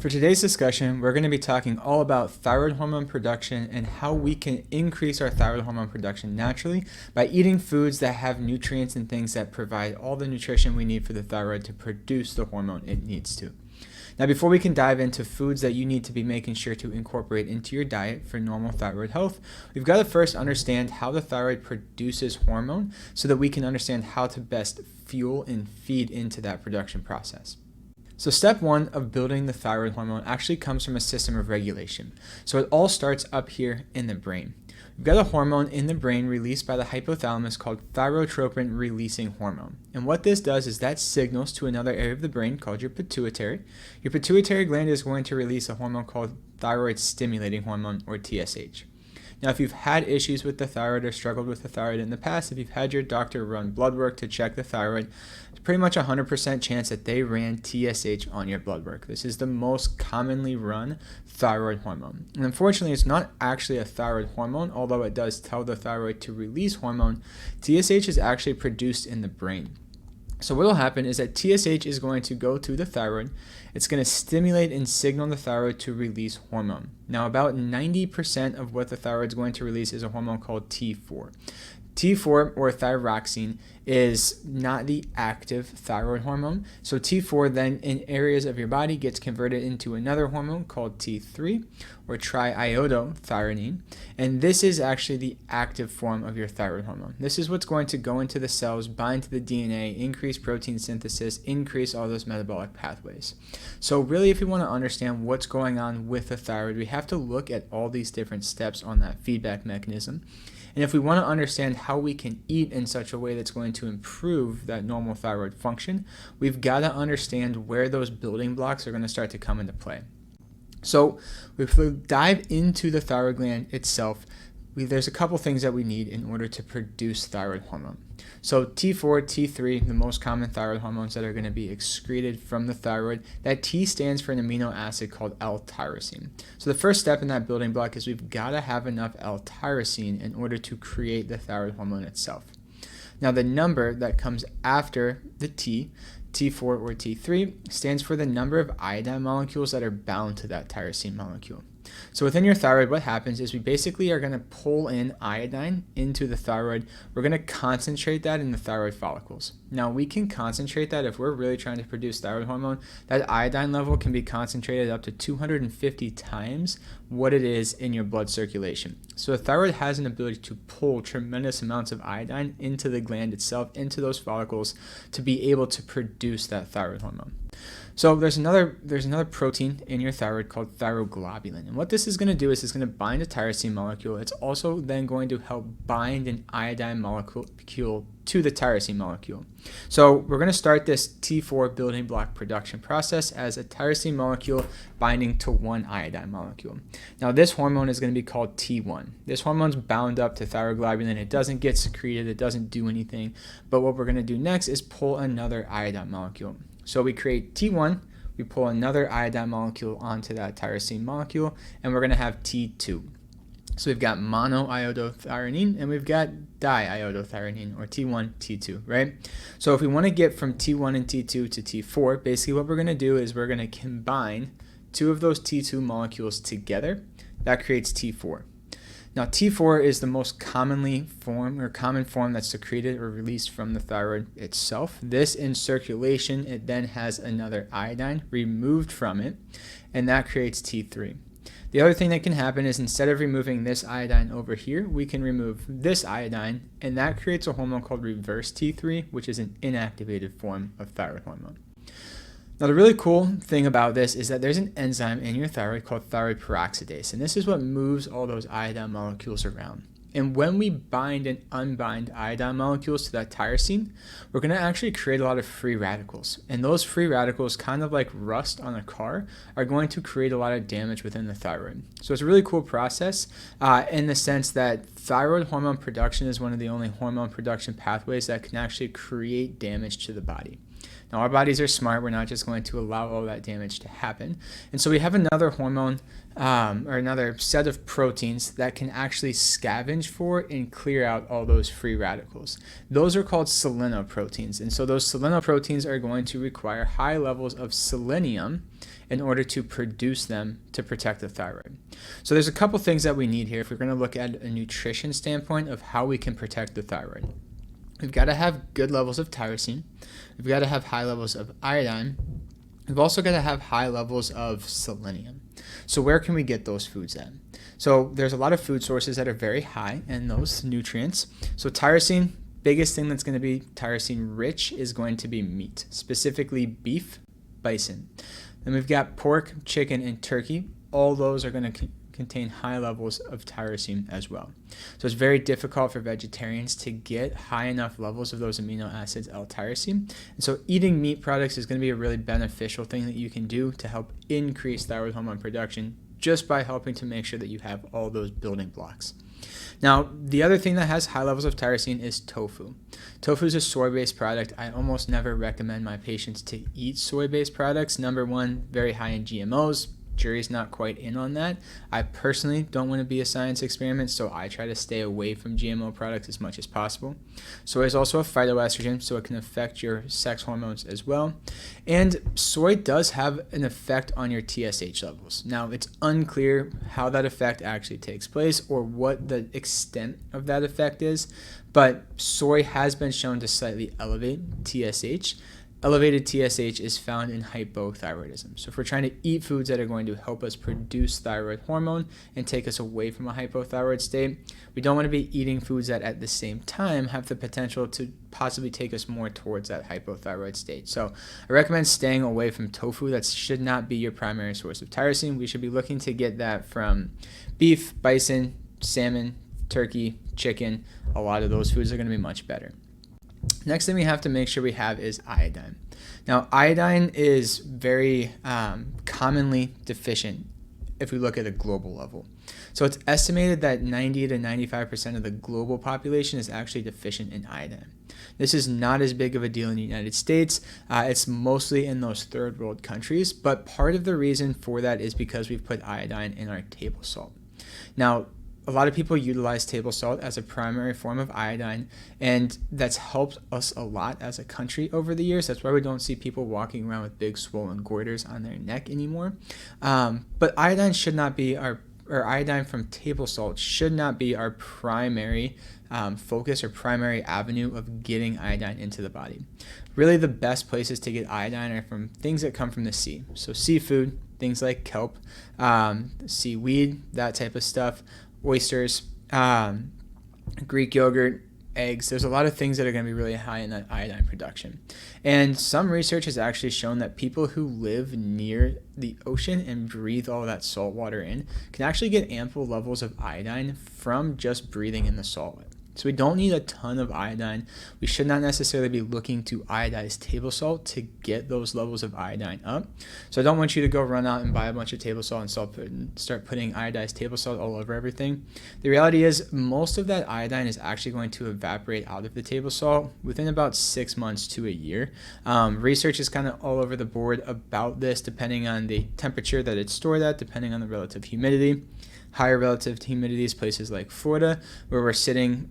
For today's discussion, we're going to be talking all about thyroid hormone production and how we can increase our thyroid hormone production naturally by eating foods that have nutrients and things that provide all the nutrition we need for the thyroid to produce the hormone it needs to. Now, before we can dive into foods that you need to be making sure to incorporate into your diet for normal thyroid health, we've got to first understand how the thyroid produces hormone so that we can understand how to best fuel and feed into that production process. So step one of building the thyroid hormone actually comes from a system of regulation. So it all starts up here in the brain. We've got a hormone in the brain released by the hypothalamus called thyrotropin releasing hormone. And what this does is that signals to another area of the brain called your pituitary. Your pituitary gland is going to release a hormone called thyroid stimulating hormone, or TSH. Now, if you've had issues with the thyroid or struggled with the thyroid in the past, if you've had your doctor run blood work to check the thyroid, it's pretty much a 100% chance that they ran TSH on your blood work. This is the most commonly run thyroid hormone. And unfortunately, it's not actually a thyroid hormone, although it does tell the thyroid to release hormone. TSH is actually produced in the brain. So what will happen is that TSH is going to go to the thyroid. It's going to stimulate and signal the thyroid to release hormone. Now, about 90% of what the thyroid is going to release is a hormone called T4. T4, or thyroxine, is not the active thyroid hormone. So T4 then in areas of your body gets converted into another hormone called T3, or triiodothyronine. And this is actually the active form of your thyroid hormone. This is what's going to go into the cells, bind to the DNA, increase protein synthesis, increase all those metabolic pathways. So really, if you want to understand what's going on with the thyroid, we have to look at all these different steps on that feedback mechanism. And if we want to understand how we can eat in such a way that's going to improve that normal thyroid function, we've got to understand where those building blocks are going to start to come into play. So if we dive into the thyroid gland itself, there's a couple things that we need in order to produce thyroid hormone. So T4, T3, the most common thyroid hormones that are going to be excreted from the thyroid. That T stands for an amino acid called L-tyrosine. So the first step in that building block is we've got to have enough L-tyrosine in order to create the thyroid hormone itself. Now the number that comes after the T, T4 or T3, stands for the number of iodine molecules that are bound to that tyrosine molecule. So within your thyroid, what happens is we basically are going to pull in iodine into the thyroid. We're going to concentrate that in the thyroid follicles. Now, we can concentrate that if we're really trying to produce thyroid hormone. That iodine level can be concentrated up to 250 times what it is in your blood circulation. So the thyroid has an ability to pull tremendous amounts of iodine into the gland itself, into those follicles, to be able to produce that thyroid hormone. So there's another protein in your thyroid called thyroglobulin. And what this is going to do is it's going to bind a tyrosine molecule. It's also then going to help bind an iodine molecule to the tyrosine molecule. So we're going to start this T4 building block production process as a tyrosine molecule binding to one iodine molecule. Now this hormone is going to be called T1. This hormone's bound up to thyroglobulin. It doesn't get secreted. It doesn't do anything. But what we're going to do next is pull another iodine molecule. So we create T1, we pull another iodine molecule onto that tyrosine molecule, and we're going to have T2. So we've got monoiodothyronine and we've got diiodothyronine, or T1, T2, right? So if we want to get from T1 and T2 to T4, basically what we're going to do is we're going to combine two of those T2 molecules together. That creates T4. Now, T4 is the most common form that's secreted or released from the thyroid itself. This in circulation, it then has another iodine removed from it, and that creates T3. The other thing that can happen is instead of removing this iodine over here, we can remove this iodine, and that creates a hormone called reverse T3, which is an inactivated form of thyroid hormone. Now, the really cool thing about this is that there's an enzyme in your thyroid called thyroid peroxidase, and this is what moves all those iodine molecules around. And when we bind and unbind iodine molecules to that tyrosine, we're going to actually create a lot of free radicals. And those free radicals, kind of like rust on a car, are going to create a lot of damage within the thyroid. So it's a really cool process in the sense that thyroid hormone production is one of the only hormone production pathways that can actually create damage to the body. Now, our bodies are smart. We're not just going to allow all that damage to happen. And so we have another hormone or another set of proteins that can actually scavenge for and clear out all those free radicals. Those are called selenoproteins. And so those selenoproteins are going to require high levels of selenium in order to produce them to protect the thyroid. So there's a couple things that we need here if we're going to look at a nutrition standpoint of how we can protect the thyroid. We've got to have good levels of tyrosine. We've got to have high levels of iodine. We've also got to have high levels of selenium. So where can we get those foods at? So there's a lot of food sources that are very high in those nutrients. So tyrosine, biggest thing that's going to be tyrosine rich is going to be meat, specifically beef, bison. Then we've got pork, chicken, and turkey. All those are going to contain high levels of tyrosine as well. So it's very difficult for vegetarians to get high enough levels of those amino acids L-tyrosine. And so eating meat products is going to be a really beneficial thing that you can do to help increase thyroid hormone production just by helping to make sure that you have all those building blocks. Now, the other thing that has high levels of tyrosine is tofu. Tofu is a soy-based product. I almost never recommend my patients to eat soy-based products. Number one, very high in GMOs. Jury's not quite in on that. I personally don't want to be a science experiment, so I try to stay away from GMO products as much as possible. Soy is also a phytoestrogen, so it can affect your sex hormones as well. And soy does have an effect on your TSH levels. Now, it's unclear how that effect actually takes place or what the extent of that effect is, but soy has been shown to slightly elevate TSH. Elevated TSH is found in hypothyroidism. So if we're trying to eat foods that are going to help us produce thyroid hormone and take us away from a hypothyroid state, we don't want to be eating foods that at the same time have the potential to possibly take us more towards that hypothyroid state. So I recommend staying away from tofu. That should not be your primary source of tyrosine. We should be looking to get that from beef, bison, salmon, turkey, chicken. A lot of those foods are going to be much better. Next thing we have to make sure we have is iodine. Now, iodine is very commonly deficient if we look at a global level. So it's estimated that 90 to 95% of the global population is actually deficient in iodine. This is not as big of a deal in the United States. It's mostly in those third world countries, but part of the reason for that is because we've put iodine in our table salt. Now, a lot of people utilize table salt as a primary form of iodine, and that's helped us a lot as a country over the years. That's why we don't see people walking around with big swollen goiters on their neck anymore. But iodine should not be iodine from table salt should not be our primary focus or primary avenue of getting iodine into the body. Really, the best places to get iodine are from things that come from the sea. So seafood, things like kelp, seaweed, that type of stuff. Oysters, Greek yogurt, eggs. There's a lot of things that are going to be really high in that iodine production. And some research has actually shown that people who live near the ocean and breathe all that salt water in can actually get ample levels of iodine from just breathing in the salt. So we don't need a ton of iodine. We should not necessarily be looking to iodize table salt to get those levels of iodine up. So I don't want you to go run out and buy a bunch of table salt and start putting iodized table salt all over everything. The reality is most of that iodine is actually going to evaporate out of the table salt within about 6 months to a year. Research is kind of all over the board about this depending on the temperature that it's stored at, depending on the relative humidity. Higher relative humidity is places like Florida, where we're sitting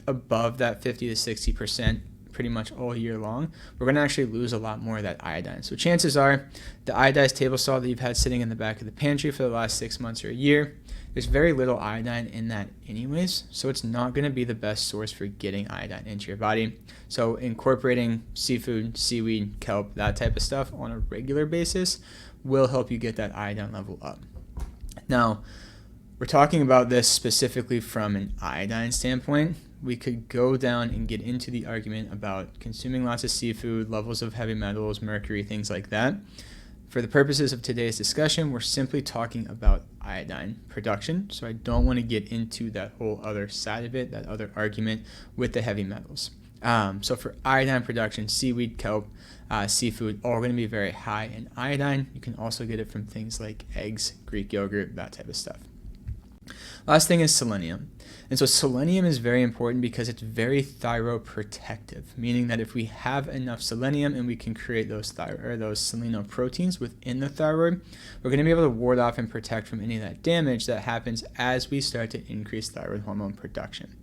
above that 50 to 60% pretty much all year long, we're going to actually lose a lot more of that iodine. So chances are the iodized table salt that you've had sitting in the back of the pantry for the last 6 months or a year, there's very little iodine in that anyways, so it's not going to be the best source for getting iodine into your body. So incorporating seafood, seaweed, kelp, that type of stuff on a regular basis will help you get that iodine level up. Now, we're talking about this specifically from an iodine standpoint. We could go down and get into the argument about consuming lots of seafood, levels of heavy metals, mercury, things like that. For the purposes of today's discussion, we're simply talking about iodine production, so I don't want to get into that whole other side of it, that other argument with the heavy metals. So for iodine production, seaweed, kelp, seafood, all going to be very high in iodine. You can also get it from things like eggs, Greek yogurt, that type of stuff. Last thing is selenium. And so selenium is very important because it's very thyroprotective, meaning that if we have enough selenium and we can create those selenoproteins within the thyroid, we're going to be able to ward off and protect from any of that damage that happens as we start to increase thyroid hormone production.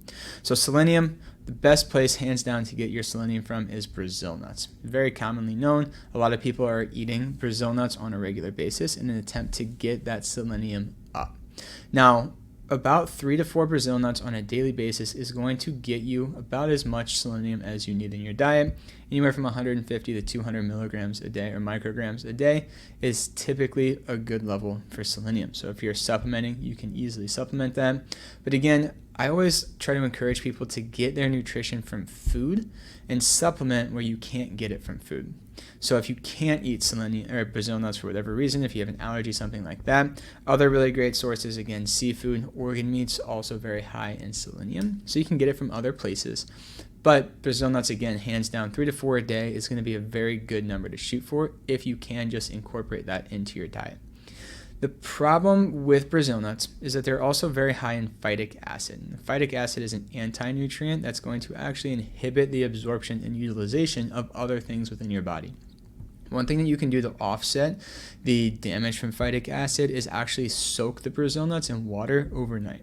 So selenium, The best place, hands down, to get your selenium from is Brazil nuts. Very commonly known. A lot of people are eating Brazil nuts on a regular basis in an attempt to get that selenium up. Now, about 3 to 4 Brazil nuts on a daily basis is going to get you about as much selenium as you need in your diet. Anywhere from 150 to 200 milligrams a day or micrograms a day is typically a good level for selenium. So if you're supplementing, you can easily supplement that. But again, I always try to encourage people to get their nutrition from food and supplement where you can't get it from food. So if you can't eat selenium or Brazil nuts for whatever reason, if you have an allergy, something like that, other really great sources, again, seafood, organ meats, also very high in selenium. So you can get it from other places. But Brazil nuts, again, hands down, 3 to 4 a day is going to be a very good number to shoot for if you can just incorporate that into your diet. The problem with Brazil nuts is that they're also very high in phytic acid. And phytic acid is an anti-nutrient that's going to actually inhibit the absorption and utilization of other things within your body. One thing that you can do to offset the damage from phytic acid is actually soak the Brazil nuts in water overnight.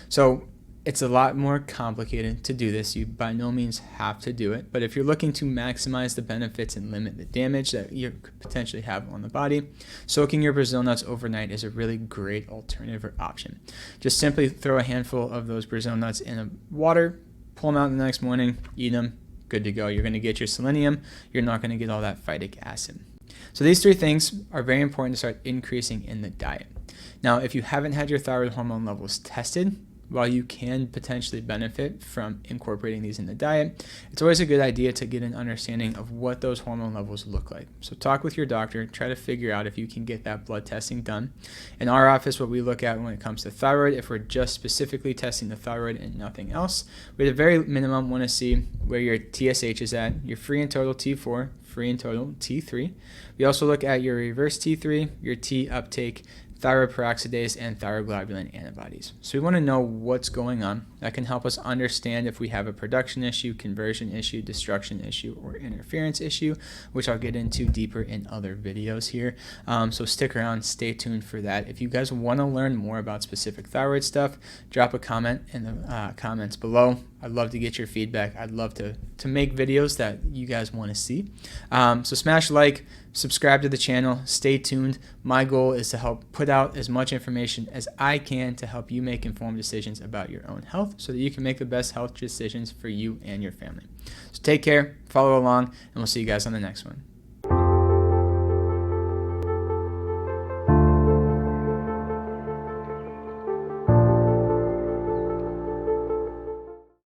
So it's a lot more complicated to do this. You by no means have to do it, but if you're looking to maximize the benefits and limit the damage that you could potentially have on the body, soaking your Brazil nuts overnight is a really great alternative or option. Just simply throw a handful of those Brazil nuts in water, pull them out the next morning, eat them, good to go. You're going to get your selenium. You're not going to get all that phytic acid. So these 3 things are very important to start increasing in the diet. Now, if you haven't had your thyroid hormone levels tested, while you can potentially benefit from incorporating these in the diet, it's always a good idea to get an understanding of what those hormone levels look like. So talk with your doctor, try to figure out if you can get that blood testing done. In our office, what we look at when it comes to thyroid, if we're just specifically testing the thyroid and nothing else, we at the very minimum want to see where your TSH is at, your free and total T4, free and total T3. We also look at your reverse T3, your T uptake, thyroid peroxidase, and thyroglobulin antibodies. So we want to know what's going on. That can help us understand if we have a production issue, conversion issue, destruction issue, or interference issue, which I'll get into deeper in other videos here. So stick around, stay tuned for that. If you guys want to learn more about specific thyroid stuff, drop a comment in the comments below. I'd love to get your feedback. I'd love to make videos that you guys want to see. So smash like, subscribe to the channel, stay tuned. My goal is to help put out as much information as I can to help you make informed decisions about your own health so that you can make the best health decisions for you and your family. So take care, follow along, and we'll see you guys on the next one.